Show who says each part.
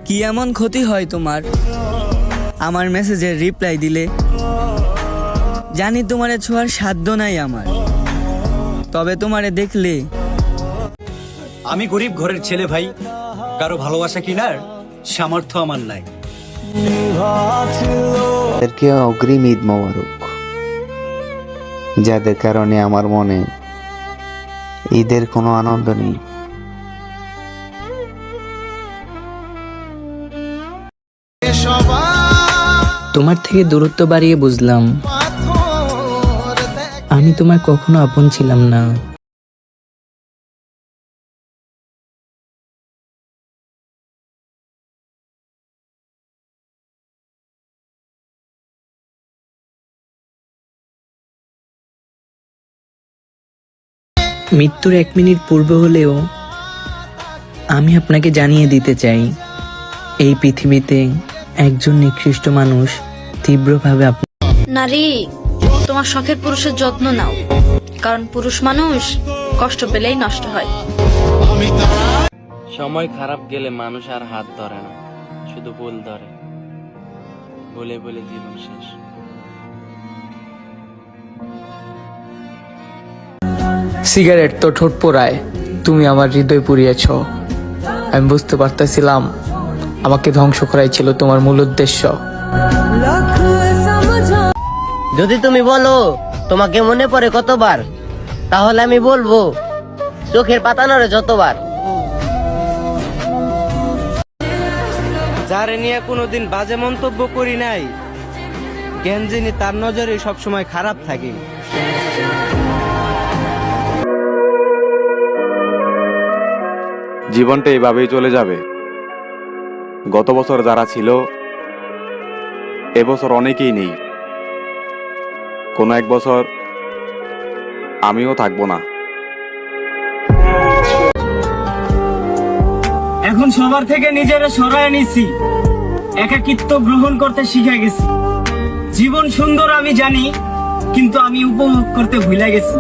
Speaker 1: কি এমন ক্ষতি হয় তোমার আমার মেসেজের রিপ্লাই দিলে? জানি তোমারে ছোঁয়ার সাধ্য নাই আমার, তবে তোমারে দেখলে।
Speaker 2: আমি গরিব ঘরের ছেলে ভাই, কারো ভালোবাসা কিনার সামর্থ্য আমার নাই।
Speaker 3: তাদেরকে অগ্রিম ঈদ মোবারক, যাদের কারণে আমার মনে ঈদের কোনো আনন্দ নেই।
Speaker 4: তোমার থেকে দূরত্ব বাড়িয়ে বুঝলাম আমি তোমার কখনো আপন ছিলাম না। মৃত্যুর 1 মিনিট পূর্বে হলেও আমি আপনাকে জানিয়ে দিতে চাই, এই পৃথিবীতে একজন নিকৃষ্ট মানুষ তীব্রভাবে
Speaker 5: নারী, তোমার শখের পুরুষের যত্ন নাও, কারণ পুরুষ মানুষ কষ্ট পেলেই নষ্ট হয়।
Speaker 6: সময় খারাপ গেলে মানুষ আর হাত ধরে না, শুধু ভুল ধরে। বলে বলে জীবন শেষ।
Speaker 7: সিগারেট তো ঠোঁট পোড়ায়, তুমি আমার হৃদয় পুড়িয়েছ। আমি বুঝতে পারতেছিলাম আমাকে ধ্বংস করাই ছিল তোমার মূল উদ্দেশ্য।
Speaker 8: যদি তুমি বলো তোমাকে মনে পড়ে কতবার, তাহলে আমি বলবো চোখের পাতা নড়ে যতবার।
Speaker 6: যারে নিয়ে কোনোদিন বাজে মন্তব্য করি নাই, জ্ঞান যিনি তার নজরে সবসময় খারাপ থাকে।
Speaker 9: জীবনটা এভাবেই চলে যাবে। গত বছর যারা ছিল এবছর অনেকেই নেই। কোনো এক বছর আমিও থাকবো না।
Speaker 1: এখন সবার থেকে নিজেরা সরায় নিছি, একাকিত্ব গ্রহণ করতে শিখে গেছি। জীবন সুন্দর আমি জানি, কিন্তু আমি উপভোগ করতে ভুলে গেছি।